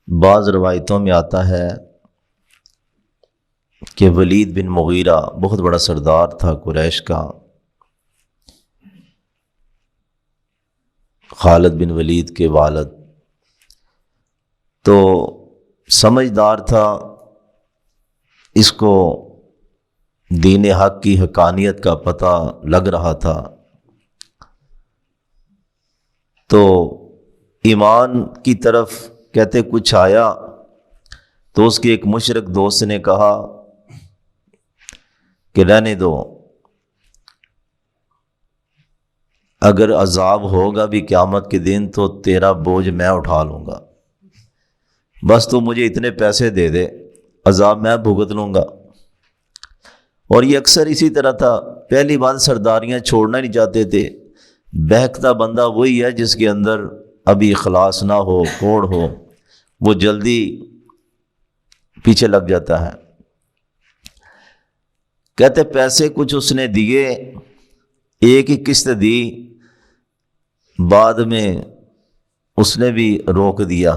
بعض روایتوں میں آتا ہے کہ ولید بن مغیرہ بہت بڑا سردار تھا قریش کا، خالد بن ولید کے والد، تو سمجھدار تھا، اس کو دین حق کی حقانیت کا پتہ لگ رہا تھا، تو ایمان کی طرف کہتے کچھ آیا تو اس کے ایک مشرک دوست نے کہا کہ رہنے دو، اگر عذاب ہوگا بھی قیامت کے دن تو تیرا بوجھ میں اٹھا لوں گا، بس تو مجھے اتنے پیسے دے دے، عذاب میں بھگت لوں گا۔ اور یہ اکثر اسی طرح تھا، پہلی بات سرداریاں چھوڑنا نہیں چاہتے تھے، بہکتا بندہ وہی ہے جس کے اندر ابھی اخلاص نہ ہو، کوڑ ہو، وہ جلدی پیچھے لگ جاتا ہے۔ کہتے پیسے کچھ اس نے دیے، ایک ہی قسط دی، بعد میں اس نے بھی روک دیا،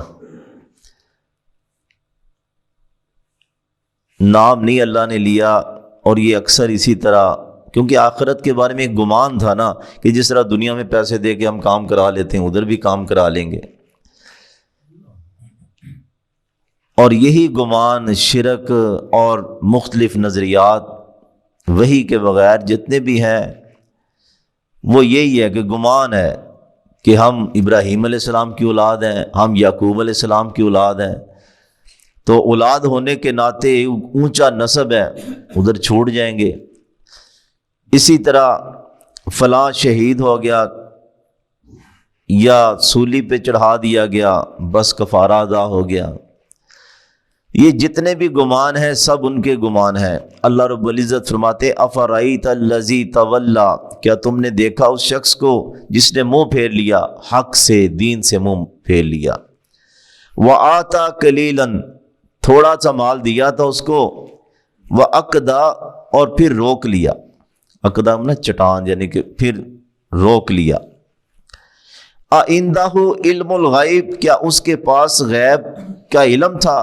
نام نہیں اللہ نے لیا۔ اور یہ اکثر اسی طرح، کیونکہ آخرت کے بارے میں ایک گمان تھا نا کہ جس طرح دنیا میں پیسے دے کے ہم کام کرا لیتے ہیں ادھر بھی کام کرا لیں گے، اور یہی گمان شرک اور مختلف نظریات وحی کے بغیر جتنے بھی ہیں وہ یہی ہے کہ گمان ہے کہ ہم ابراہیم علیہ السلام کی اولاد ہیں، ہم یعقوب علیہ السلام کی اولاد ہیں، تو اولاد ہونے کے ناطے اونچا نسب ہے، ادھر چھوٹ جائیں گے۔ اسی طرح فلاں شہید ہو گیا یا سولی پہ چڑھا دیا گیا، بس کفارہ ادا ہو گیا۔ یہ جتنے بھی گمان ہیں سب ان کے گمان ہیں۔ اللہ رب العزت فرماتے افرأیت الذی تولی، کیا تم نے دیکھا اس شخص کو جس نے منہ پھیر لیا، حق سے، دین سے منہ پھیر لیا۔ وآتی قلیلا، تھوڑا سا مال دیا تھا اس کو، وأکدا، اور پھر روک لیا، اکدا نا چٹان، یعنی کہ پھر روک لیا۔ اعندہ علم الغیب، کیا اس کے پاس غیب کا علم تھا،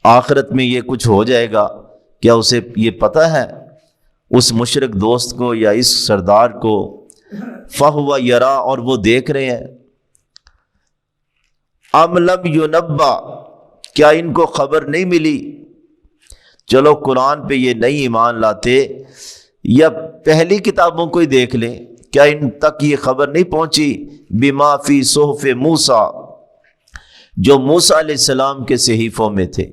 آخرت میں یہ کچھ ہو جائے گا، کیا اسے یہ پتہ ہے اس مشرک دوست کو یا اس سردار کو؟ فہو یرا، اور وہ دیکھ رہے ہیں۔ ام لم ینبأ، کیا ان کو خبر نہیں ملی؟ چلو قرآن پہ یہ نہیں ایمان لاتے یا پہلی کتابوں کو ہی دیکھ لیں، کیا ان تک یہ خبر نہیں پہنچی؟ بما فی صحف موسیٰ، جو موسیٰ علیہ السلام کے صحیفوں میں تھے۔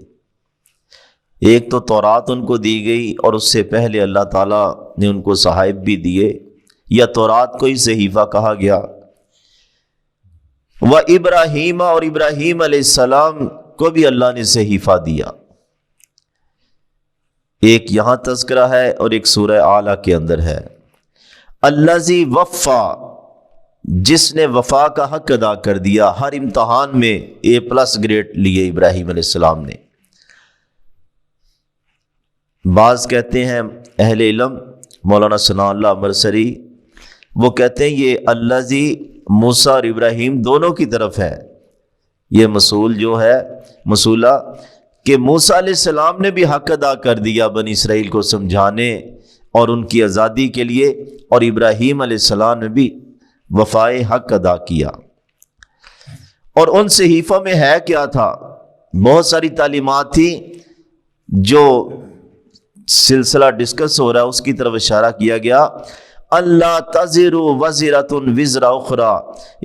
ایک تو تورات ان کو دی گئی، اور اس سے پہلے اللہ تعالیٰ نے ان کو صحائف بھی دیے، یا تورات کو ہی صحیفہ کہا گیا۔ وَإِبْرَاهِيمَ، اور ابراہیم علیہ السلام کو بھی اللہ نے صحیفہ دیا۔ ایک یہاں تذکرہ ہے اور ایک سورہ اعلیٰ کے اندر ہے۔ الذی وفا، جس نے وفا کا حق ادا کر دیا، ہر امتحان میں A+ گریڈ لیے ابراہیم علیہ السلام نے۔ بعض کہتے ہیں اہل علم، مولانا ثناء اللہ مرسری، وہ کہتے ہیں یہ الذی موسیٰ اور ابراہیم دونوں کی طرف ہے۔ یہ مصول جو ہے مصولہ کہ موسیٰ علیہ السلام نے بھی حق ادا کر دیا بنی اسرائیل کو سمجھانے اور ان کی آزادی کے لیے، اور ابراہیم علیہ السلام نے بھی وفائے حق ادا کیا۔ اور ان صحیفوں میں ہے کیا تھا؟ بہت ساری تعلیمات تھی، جو سلسلہ ڈسکس ہو رہا ہے اس کی طرف اشارہ کیا گیا۔ اللہ تزر وزرۃ وزر اخری،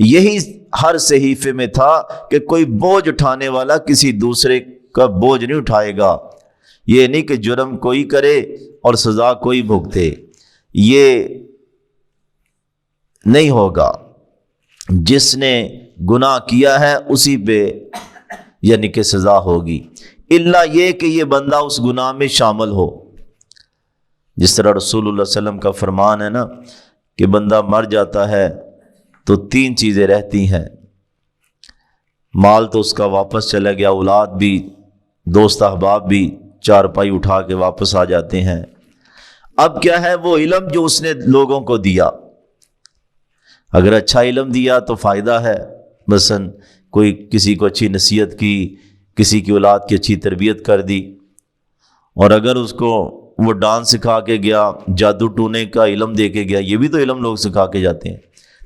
یہی ہر صحیفے میں تھا کہ کوئی بوجھ اٹھانے والا کسی دوسرے کا بوجھ نہیں اٹھائے گا۔ یہ نہیں کہ جرم کوئی کرے اور سزا کوئی بھگتے، یہ نہیں ہوگا۔ جس نے گناہ کیا ہے اسی پہ یعنی کہ سزا ہوگی، الا یہ کہ یہ بندہ اس گناہ میں شامل ہو۔ جس طرح رسول اللہ صلی اللہ علیہ وسلم کا فرمان ہے نا کہ بندہ مر جاتا ہے تو 3 چیزیں رہتی ہیں، مال تو اس کا واپس چلا گیا، اولاد بھی، دوست احباب بھی چارپائی اٹھا کے واپس آ جاتے ہیں۔ اب کیا ہے وہ علم جو اس نے لوگوں کو دیا، اگر اچھا علم دیا تو فائدہ ہے، مثلا کوئی کسی کو اچھی نصیحت کی کسی کی اولاد کی اچھی تربیت کر دی، اور اگر اس کو وہ ڈانس سکھا کے گیا، جادو ٹونے کا علم دے کے گیا، یہ بھی تو علم لوگ سکھا کے جاتے ہیں،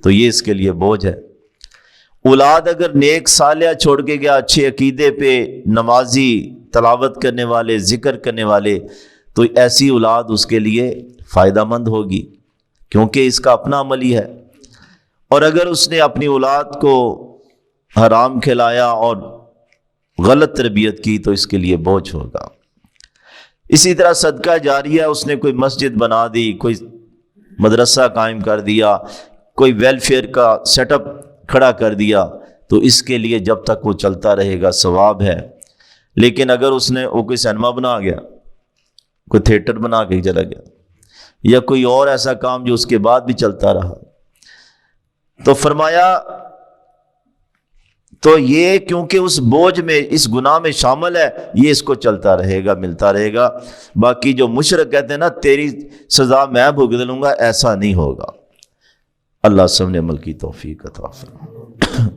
تو یہ اس کے لیے بوجھ ہے۔ اولاد اگر نیک صالحہ چھوڑ کے گیا، اچھے عقیدے پہ، نمازی، تلاوت کرنے والے، ذکر کرنے والے، تو ایسی اولاد اس کے لیے فائدہ مند ہوگی، کیونکہ اس کا اپنا عمل ہی ہے۔ اور اگر اس نے اپنی اولاد کو حرام کھلایا اور غلط تربیت کی تو اس کے لیے بوجھ ہوگا۔ اسی طرح صدقہ جاریہ، اس نے کوئی مسجد بنا دی، کوئی مدرسہ قائم کر دیا، کوئی ویلفیئر کا سیٹ اپ کھڑا کر دیا، تو اس کے لیے جب تک وہ چلتا رہے گا ثواب ہے۔ لیکن اگر اس نے کوئی سینما بنا گیا، کوئی تھیٹر بنا کے چلا گیا، یا کوئی اور ایسا کام جو اس کے بعد بھی چلتا رہا، تو فرمایا تو یہ کیونکہ اس بوجھ میں، اس گناہ میں شامل ہے، یہ اس کو چلتا رہے گا، ملتا رہے گا۔ باقی جو مشرک کہتے ہیں نا تیری سزا میں بھگت لوں گا، ایسا نہیں ہوگا۔ اللہ سب نے عمل کی توفیق عطا فرمائے۔